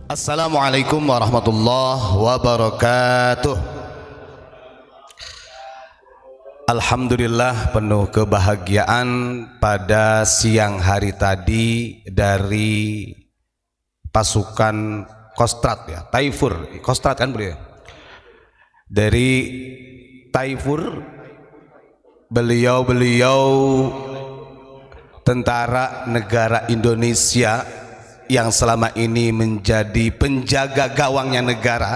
Assalamualaikum warahmatullahi wabarakatuh. Alhamdulillah, penuh kebahagiaan pada siang hari tadi dari pasukan Kostrad ya, Taifur, Kostrad kan beliau. Dari Taifur, beliau tentara negara Indonesia yang selama ini menjadi penjaga gawangnya negara,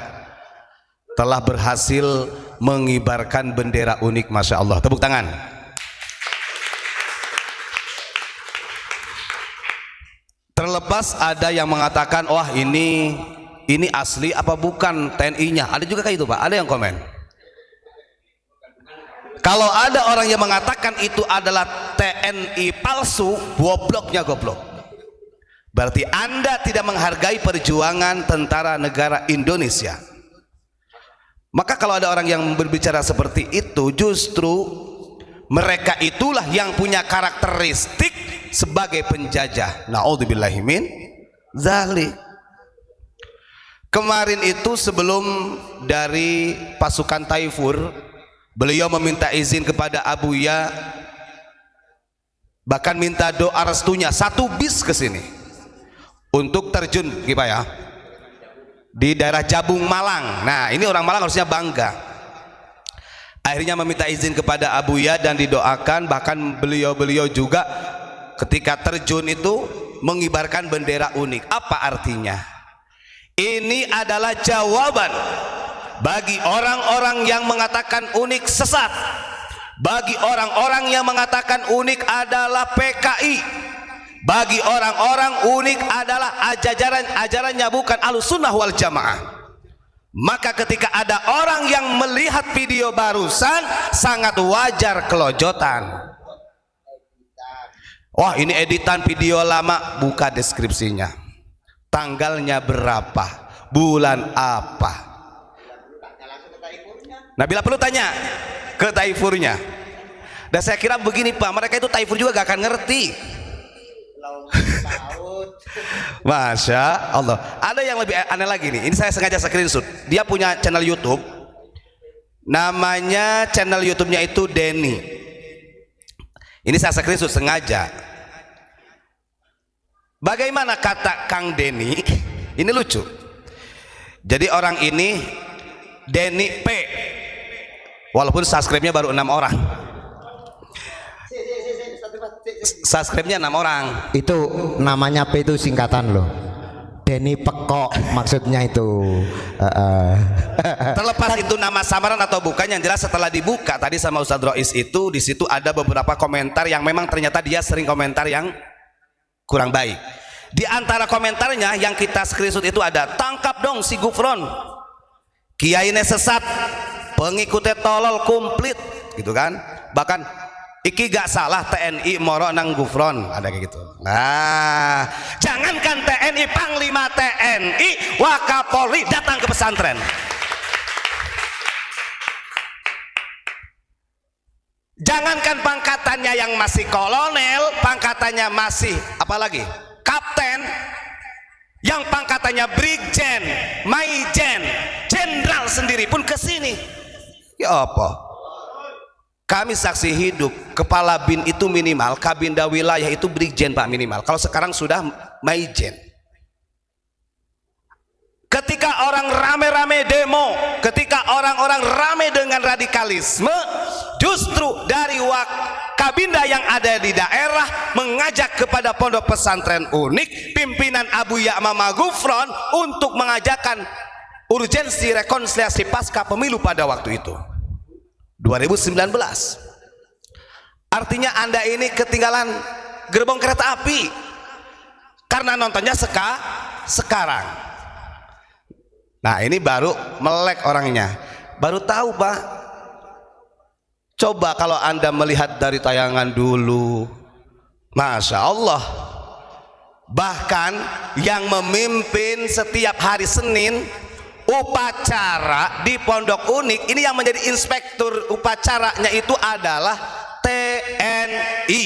telah berhasil mengibarkan bendera unik. Masya Allah, tepuk tangan. Terlepas ada yang mengatakan, wah ini asli apa bukan TNI-nya, ada juga kayak itu Pak, ada yang komen. Kalau ada orang yang mengatakan itu adalah TNI palsu, gobloknya goblok. Berarti Anda tidak menghargai perjuangan tentara negara Indonesia. Maka kalau ada orang yang berbicara seperti itu, justru mereka itulah yang punya karakteristik sebagai penjajah. Na'udzubillahi min dzalik. Kemarin itu sebelum dari pasukan Taifur, beliau meminta izin kepada Abuya, bahkan minta doa restunya, satu bis ke sini untuk terjun gimana ya di daerah Jabung Malang. Nah, ini orang Malang harusnya bangga. Akhirnya meminta izin kepada Abuya dan didoakan. Bahkan beliau juga ketika terjun itu mengibarkan bendera unik. Apa artinya? Ini adalah jawaban bagi orang-orang yang mengatakan unik sesat, bagi orang-orang yang mengatakan unik adalah PKI, bagi orang-orang unik adalah ajarannya bukan Ahlussunnah wal Jamaah. Maka ketika ada orang yang melihat video barusan, sangat wajar kelojotan. Wah, ini editan video lama. Buka deskripsinya, tanggalnya berapa, bulan apa. Nah, bila perlu tanya ke Taifurnya. Dan saya kira begini Pak, mereka itu Taifur juga gak akan ngerti. Masya Allah. Ada yang lebih aneh lagi nih. Ini saya sengaja screenshot. Dia punya channel YouTube. Namanya channel YouTube-nya itu Denny. Ini saya screenshot sengaja. Bagaimana kata Kang Denny? Ini lucu. Jadi orang ini Denny P. Walaupun subscribe-nya baru 6 orang. Subscribe-nya 6 orang. Itu namanya P itu singkatan loh. Denny Pekok maksudnya itu. Terlepas itu nama samaran atau bukan, yang jelas setelah dibuka tadi sama Ustadz Rois itu, di situ ada beberapa komentar yang memang ternyata dia sering komentar yang kurang baik. Di antara komentarnya yang kita screenshot itu ada, tangkap dong si Gufron, kiainya sesat, pengikutnya tolol komplit, gitu kan. Bahkan iki gak salah TNI moro nang Gufron, ada kayak gitu. Nah, jangankan TNI, Panglima TNI, Wakapolri datang ke pesantren. Jangankan pangkatannya yang masih kolonel, pangkatannya masih apalagi kapten, yang pangkatannya brigjen, maijen, jenderal sendiri pun kesini. Ya apa? Kami saksi hidup, kepala bin itu minimal, kabinda wilayah itu brigjen Pak minimal. Kalau sekarang sudah maijen. Ketika orang rame-rame demo, ketika orang-orang rame dengan radikalisme, justru dari kabinda yang ada di daerah mengajak kepada pondok pesantren unik, pimpinan Abuya Mama Gufron untuk mengajakkan urgensi rekonsiliasi pasca pemilu pada waktu itu 2019. Artinya Anda ini ketinggalan gerbong kereta api karena nontonnya sekarang. Nah, ini baru melek orangnya, baru tahu Pak. Coba kalau Anda melihat dari tayangan dulu, Masya Allah. Bahkan yang memimpin setiap hari Senin upacara di Pondok Unik ini, yang menjadi inspektur upacaranya itu adalah TNI.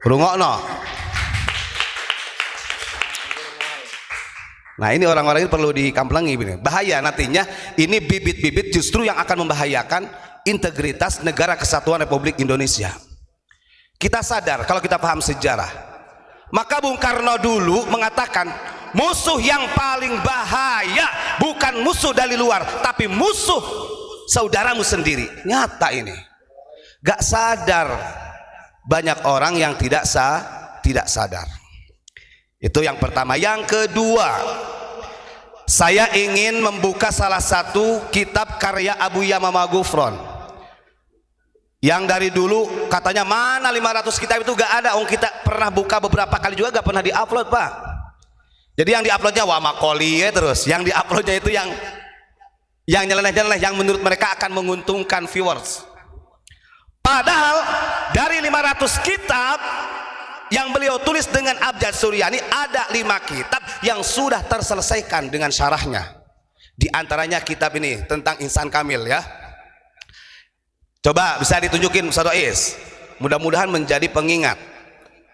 Rungokno. Nah ini orang-orang ini perlu dikamplengi, bahaya nantinya. Ini bibit-bibit justru yang akan membahayakan integritas negara kesatuan Republik Indonesia. Kita sadar kalau kita paham sejarah, maka Bung Karno dulu mengatakan musuh yang paling bahaya bukan musuh dari luar, tapi musuh saudaramu sendiri. Nyata ini, gak sadar banyak orang yang tidak sadar. Itu yang pertama. Yang kedua, saya ingin membuka salah satu kitab karya Abu Yamamah Ghufron yang dari dulu katanya mana 500 kitab itu gak ada. Kita pernah buka beberapa kali juga gak pernah diupload, Pak. Jadi yang diuploadnya Wamakoli ya, terus yang diuploadnya itu yang nyeleneh-nyeleneh, yang menurut mereka akan menguntungkan viewers. Padahal dari 500 kitab yang beliau tulis dengan abjad Suryani, ada 5 kitab yang sudah terselesaikan dengan syarahnya. Di antaranya kitab ini tentang Insan Kamil ya. Coba bisa ditunjukin Ustaz Is. Mudah-mudahan menjadi pengingat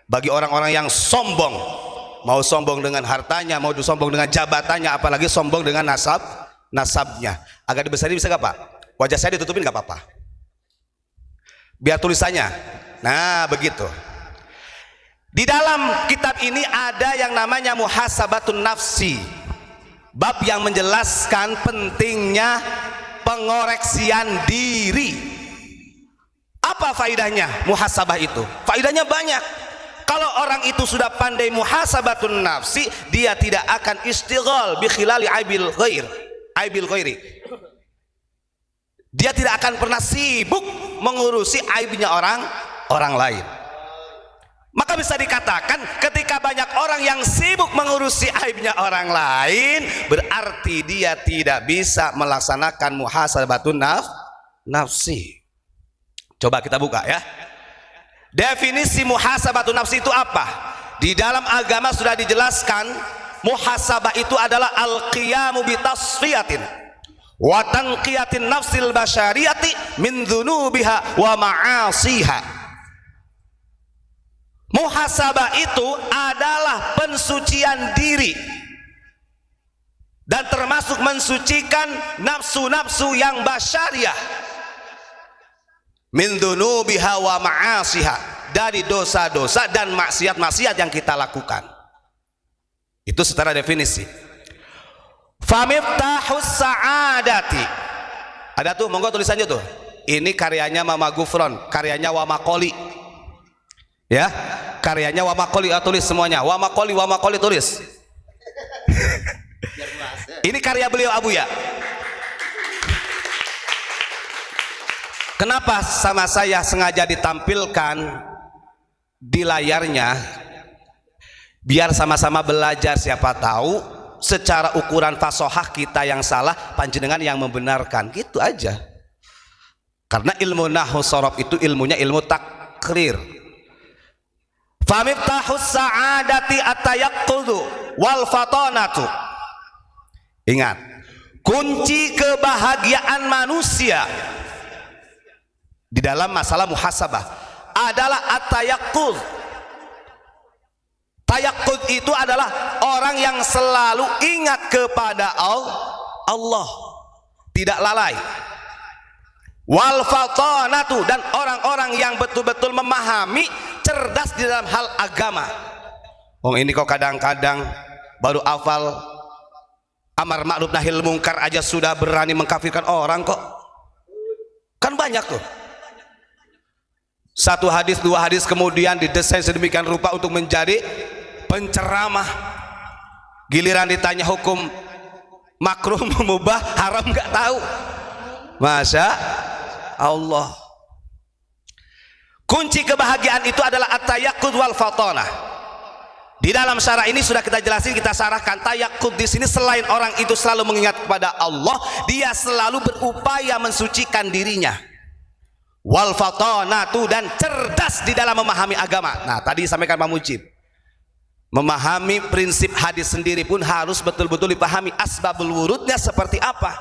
bagi orang-orang yang sombong, mau sombong dengan hartanya, mau sombong dengan jabatannya, apalagi sombong dengan nasabnya. Agak dibesarin bisa gak Pak? Wajah saya ditutupin gak apa-apa, biar tulisannya. Nah begitu. Di dalam kitab ini ada yang namanya Muhasabatun Nafsi, bab yang menjelaskan pentingnya pengoreksian diri. Apa faidahnya muhasabah itu? Faidahnya banyak. Kalau orang itu sudah pandai muhasabatun nafsi, dia tidak akan istighal bi khilali aibil ghairi. Dia tidak akan pernah sibuk mengurusi aibnya orang lain. Maka bisa dikatakan ketika banyak orang yang sibuk mengurusi aibnya orang lain, berarti dia tidak bisa melaksanakan muhasabatun nafsi. Coba kita buka ya. Definisi muhasabatun nafsi itu apa? Di dalam agama sudah dijelaskan, muhasabah itu adalah al-qiyamu bitasfiyatin wa tanqiyatin nafsil basyariyati min dzunubiha wa ma'asiha. Muhasabah itu adalah pensucian diri dan termasuk mensucikan nafsu-nafsu yang basyariah min dzunubiha wa ma'asiha, dari dosa-dosa dan maksiat-maksiat yang kita lakukan. Itu secara definisi. Famiftahus sa'adati, ada tuh, monggo tulisannya tuh. Ini karyanya Mama Ghufron, karyanya Wamakoli ya, karyanya Wamakoli. Tulis semuanya Wamakoli tulis. Ini karya beliau Abu ya. Kenapa sama saya sengaja ditampilkan di layarnya? Biar sama-sama belajar, siapa tahu secara ukuran fasohah kita yang salah, panjenengan yang membenarkan, gitu aja. Karena ilmu nahwu sorof itu ilmunya ilmu takrir. Famiftahus sa'adati at-tayaqqudu wal fatanatu. Ingat, kunci kebahagiaan manusia di dalam masalah muhasabah adalah at-tayaqqud. Tayaqqud itu adalah orang yang selalu ingat kepada Allah, tidak lalai. Wal fatanatu, dan orang-orang yang betul-betul memahami, cerdas di dalam hal agama. Ini kok kadang-kadang baru hafal amar ma'ruf nahil mungkar aja sudah berani mengkafirkan orang kok. Kan banyak tuh. Satu hadis, 2 hadis kemudian didesain sedemikian rupa untuk menjadi penceramah. Giliran ditanya hukum makruh, mubah, haram nggak tahu. Masya Allah. Kunci kebahagiaan itu adalah at-tayaqqud wal fatanah. Di dalam syarah ini sudah kita jelasin, kita sarahkan. Tayaqqud di sini selain orang itu selalu mengingat kepada Allah, dia selalu berupaya mensucikan dirinya. Wal fatanatu, dan cerdas di dalam memahami agama. Nah, tadi disampaikan Pak Mujib, memahami prinsip hadis sendiri pun harus betul-betul dipahami asbabul wurudnya seperti apa.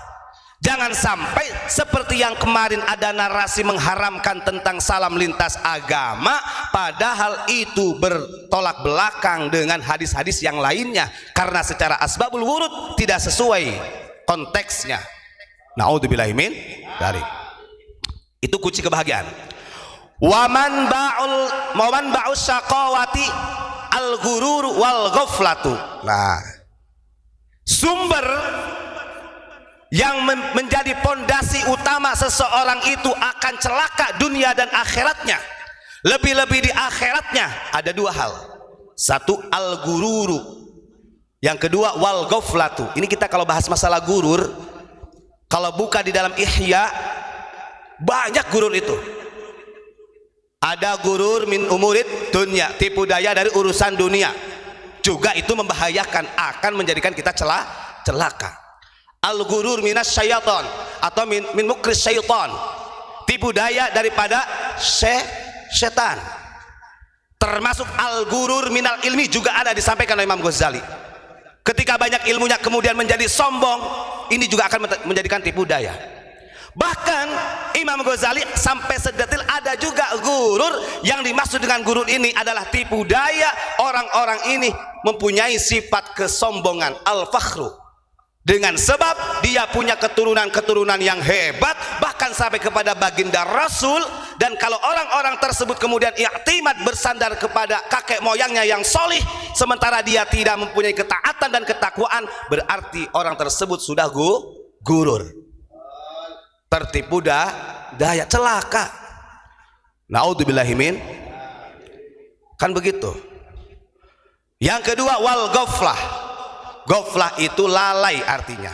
Jangan sampai seperti yang kemarin ada narasi mengharamkan tentang salam lintas agama, padahal itu bertolak belakang dengan hadis-hadis yang lainnya karena secara asbabul wurud tidak sesuai konteksnya. Naudzubillahi min dzalik. Itu kunci kebahagiaan. Waman ba'us syaqawati al-ghurur wal ghaflatu. Nah, sumber yang menjadi pondasi utama seseorang itu akan celaka dunia dan akhiratnya, lebih-lebih di akhiratnya, ada dua hal. Satu, al-ghururu, yang kedua wal ghaflatu. Ini kita kalau bahas masalah gurur, kalau buka di dalam Ihya banyak gurur itu. Ada gurur min umurid dunia, tipu daya dari urusan dunia, juga itu membahayakan, akan menjadikan kita celaka. Al gurur minas syaitan atau min mukris syaitan, tipu daya daripada setan. Termasuk al gurur minal ilmi juga ada, disampaikan oleh Imam Ghazali. Ketika banyak ilmunya kemudian menjadi sombong, ini juga akan menjadikan tipu daya. Bahkan Imam Ghazali sampai sedetil ada juga gurur, yang dimaksud dengan gurur ini adalah tipu daya orang-orang ini mempunyai sifat kesombongan, al-fakhru, dengan sebab dia punya keturunan-keturunan yang hebat, bahkan sampai kepada baginda Rasul. Dan kalau orang-orang tersebut kemudian i'timad, bersandar kepada kakek moyangnya yang solih, sementara dia tidak mempunyai ketaatan dan ketakwaan, berarti orang tersebut sudah gurur, tertipu daya, celaka. Naudzubillahi min, kan begitu. Yang kedua wal ghaflah. Ghaflah itu lalai artinya,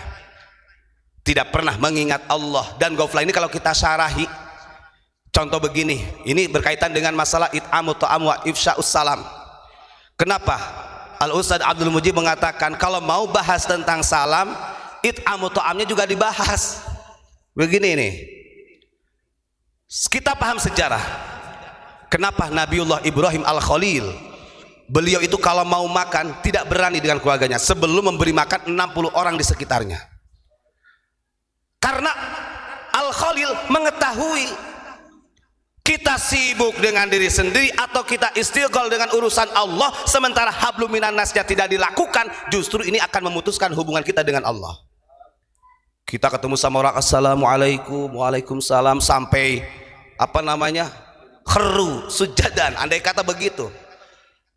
tidak pernah mengingat Allah. Dan ghaflah ini kalau kita syarahi, contoh begini, ini berkaitan dengan masalah it'amu ta'am wa ifsya'us salam. Kenapa Al Ustadz Abdul Mujib mengatakan kalau mau bahas tentang salam, it'amu ta'amnya juga dibahas. Begini nih, kita paham sejarah kenapa Nabiullah Ibrahim Al-Khalil, beliau itu kalau mau makan tidak berani dengan keluarganya sebelum memberi makan 60 orang di sekitarnya, karena Al-Khalil mengetahui kita sibuk dengan diri sendiri atau kita istighfar dengan urusan Allah, sementara hablum minan nasnya tidak dilakukan, justru ini akan memutuskan hubungan kita dengan Allah. Kita ketemu sama orang, assalamualaikum, waalaikumsalam, sampai kheru, sujadan, andai kata begitu.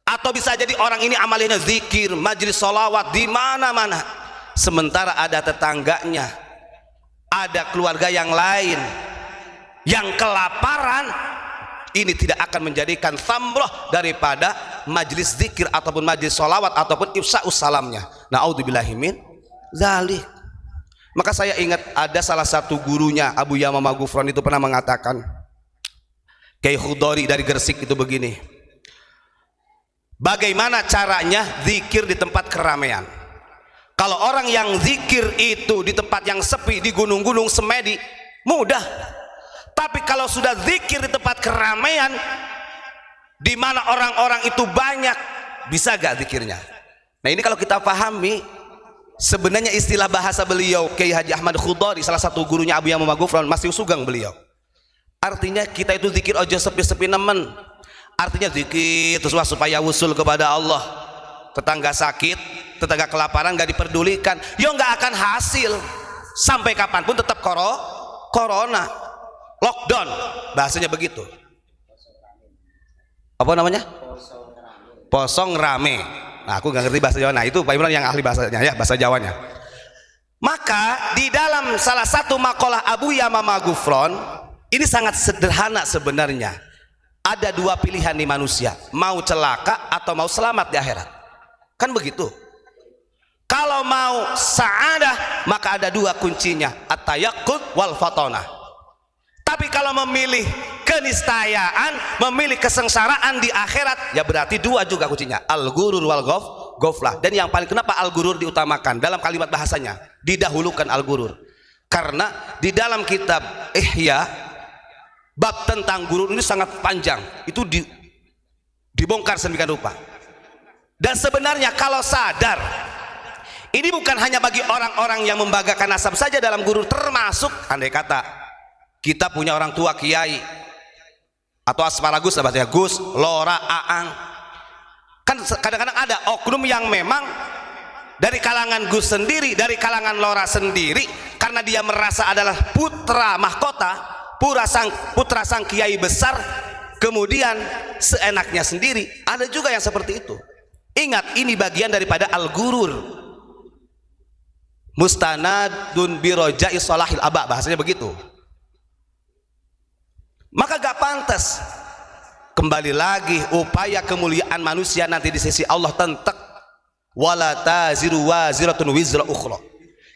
Atau bisa jadi orang ini amalnya zikir, majelis sholawat di mana-mana, sementara ada tetangganya, ada keluarga yang lain yang kelaparan. Ini tidak akan menjadikan thamroh daripada majelis zikir ataupun majelis sholawat ataupun ifsa'us salamnya. Na'udzubillahi min dzalik. Maka saya ingat ada salah satu gurunya Abu Yamamah Ghufran itu pernah mengatakan, Kiai Khudori dari Gresik itu begini, bagaimana caranya zikir di tempat keramaian. Kalau orang yang zikir itu di tempat yang sepi, di gunung-gunung semedi, mudah. Tapi kalau sudah zikir di tempat keramaian, di mana orang-orang itu banyak, bisa gak zikirnya? Nah ini kalau kita pahami, sebenarnya istilah bahasa beliau Kiai Haji Ahmad Khudori, salah satu gurunya Abu Yamamah Ghufran, masih sugeng beliau. Artinya kita itu zikir ojo sepi-sepi nemen. Artinya zikir terus supaya wusul kepada Allah. Tetangga sakit, tetangga kelaparan gak diperdulikan, yo gak akan hasil. Sampai kapanpun tetap corona, lockdown, bahasanya begitu. Apa namanya? Posong rame. Nah, aku nggak ngerti bahasa Jawa. Nah, itu Pak Imran yang ahli bahasanya, ya, bahasa Jawanya. Maka di dalam salah satu makalah Abu Yamamah Ghufran, ini sangat sederhana sebenarnya. Ada dua pilihan di manusia, mau celaka atau mau selamat di akhirat. Kan begitu. Kalau mau sa'adah, maka ada dua kuncinya, at-tayaqqud wal fatonah. Tapi kalau memilih keniscayaan, memilih kesengsaraan di akhirat, ya berarti dua juga kuncinya, al-gurur wal ghaflah. Dan yang paling kenapa al-gurur diutamakan dalam kalimat bahasanya, didahulukan al-gurur, karena di dalam kitab Ihya bab tentang gurur ini sangat panjang, itu dibongkar sedemikian rupa. Dan sebenarnya kalau sadar, ini bukan hanya bagi orang-orang yang membanggakan nasab saja dalam gurur, termasuk andai kata kita punya orang tua kiai, atau asparagus lah bahasanya, Gus, Lora, Aang. Kan kadang-kadang ada oknum yang memang dari kalangan Gus sendiri, dari kalangan Lora sendiri, karena dia merasa adalah putra mahkota, putra sang kiai besar, kemudian seenaknya sendiri. Ada juga yang seperti itu. Ingat, ini bagian daripada al-gurur. Mustanadun birojai solahil aba, bahasanya begitu. Maka gak pantas. Kembali lagi, upaya kemuliaan manusia nanti di sisi Allah tentek. Wala taziru waziratun wizra ukhra.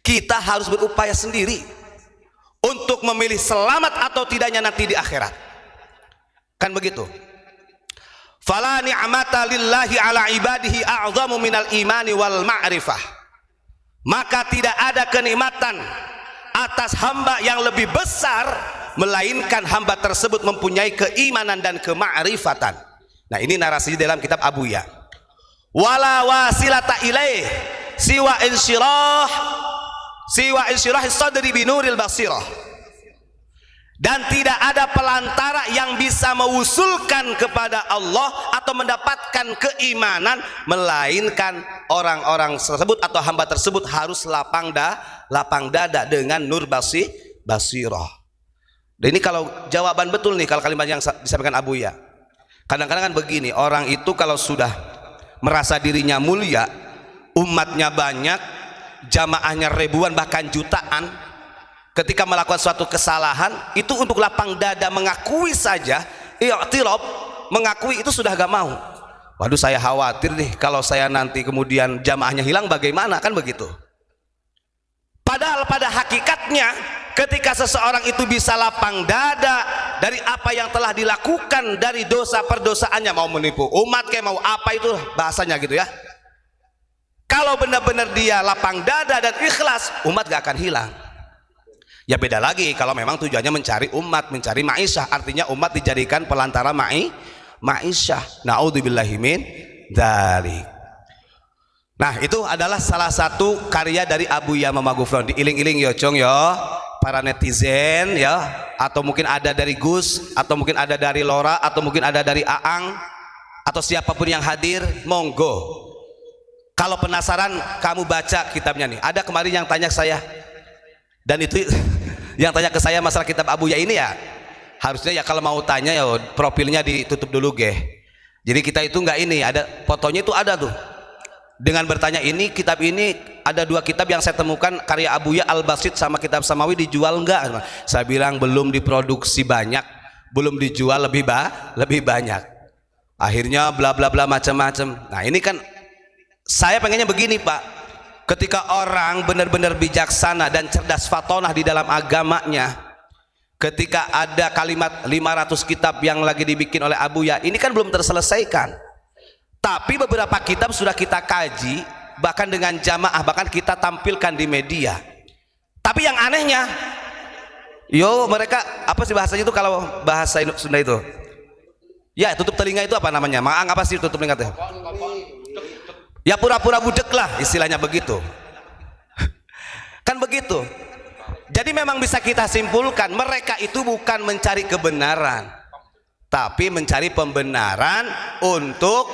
Kita harus berupaya sendiri untuk memilih selamat atau tidaknya nanti di akhirat. Kan begitu. Fala ni'mata lillahi ala ibadihi a'zamu minal imani wal ma'rifah. Maka tidak ada kenikmatan atas hamba yang lebih besar melainkan hamba tersebut mempunyai keimanan dan kemakrifatan. Nah, ini narasinya dalam kitab Abuya. Wala wasilata ilaih siwa insyirah sadri binuril basirah. Dan tidak ada pelantara yang bisa mewusulkan kepada Allah atau mendapatkan keimanan melainkan orang-orang tersebut atau hamba tersebut harus lapang dada dengan nur basirah. Dan ini kalau jawaban betul nih, kalau kalimat yang disampaikan Abuya. Kadang-kadang kan begini, orang itu kalau sudah merasa dirinya mulia, umatnya banyak, jamaahnya ribuan bahkan jutaan, ketika melakukan suatu kesalahan itu untuk lapang dada mengakui saja, i'tiraf, mengakui itu sudah gak mau. Waduh, saya khawatir nih kalau saya nanti kemudian jamaahnya hilang bagaimana, kan begitu. Padahal pada hakikatnya ketika seseorang itu bisa lapang dada dari apa yang telah dilakukan dari dosa perdosaannya, mau menipu umat kayak mau apa itu bahasanya gitu ya, kalau benar-benar dia lapang dada dan ikhlas, umat gak akan hilang. Ya beda lagi kalau memang tujuannya mencari umat, mencari ma'isyah, artinya umat dijadikan pelantara ma'isyah. Na'udzubillahi min dzalik. Nah, itu adalah salah satu karya dari Abuya Mama Gufron. Diiling-iling ya Cong ya, para netizen ya, atau mungkin ada dari Gus, atau mungkin ada dari Lora, atau mungkin ada dari Aang, atau siapapun yang hadir, monggo. Kalau penasaran, kamu baca kitabnya nih. Ada kemarin yang tanya ke saya, dan itu yang tanya ke saya masalah kitab Abuya ini ya, harusnya ya kalau mau tanya ya profilnya ditutup dulu ge. Jadi kita itu nggak ini, ada fotonya itu ada tuh. Dengan bertanya ini, kitab ini ada 2 kitab yang saya temukan karya Abuya Al-Basit sama kitab Samawi dijual enggak? Saya bilang belum diproduksi banyak, belum dijual lebih banyak. Akhirnya bla bla bla macam-macam. Nah, ini kan saya pengennya begini, Pak. Ketika orang benar-benar bijaksana dan cerdas fatonah di dalam agamanya, ketika ada kalimat 500 kitab yang lagi dibikin oleh Abuya, ini kan belum terselesaikan. Tapi beberapa kitab sudah kita kaji, bahkan dengan jamaah, bahkan kita tampilkan di media. Tapi yang anehnya, mereka apa sih bahasanya itu kalau bahasa Sunda itu? Ya, tutup telinga itu apa namanya? Maang apa sih tutup telinga itu? Ya pura-pura budek lah, istilahnya begitu. Kan begitu. Jadi memang bisa kita simpulkan, mereka itu bukan mencari kebenaran, tapi mencari pembenaran untuk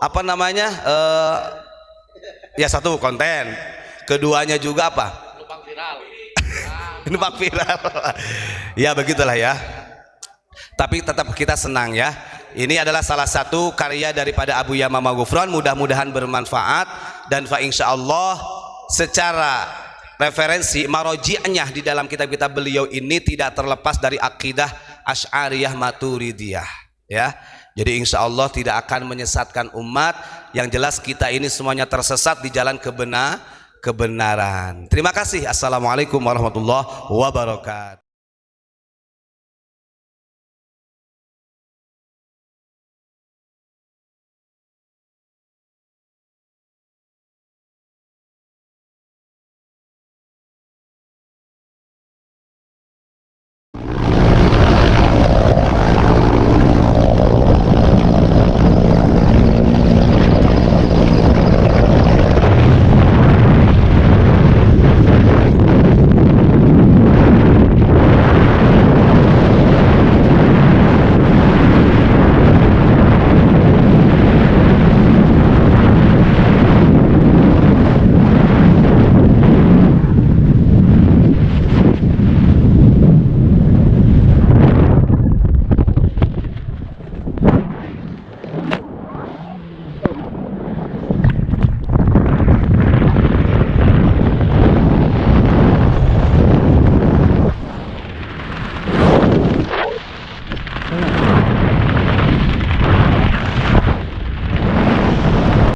apa namanya, ya satu konten, keduanya juga apa, numpang viral ya begitulah ya. Tapi tetap kita senang ya, ini adalah salah satu karya daripada Abuya Mama Gufron, mudah-mudahan bermanfaat. Dan fa insyaallah secara referensi maroji'nya di dalam kitab-kitab beliau ini tidak terlepas dari akidah Asy'ariyah Maturidiyah ya. Jadi insya Allah tidak akan menyesatkan umat. Yang jelas kita ini semuanya tersesat di jalan kebenaran. Terima kasih. Assalamualaikum warahmatullahi wabarakatuh.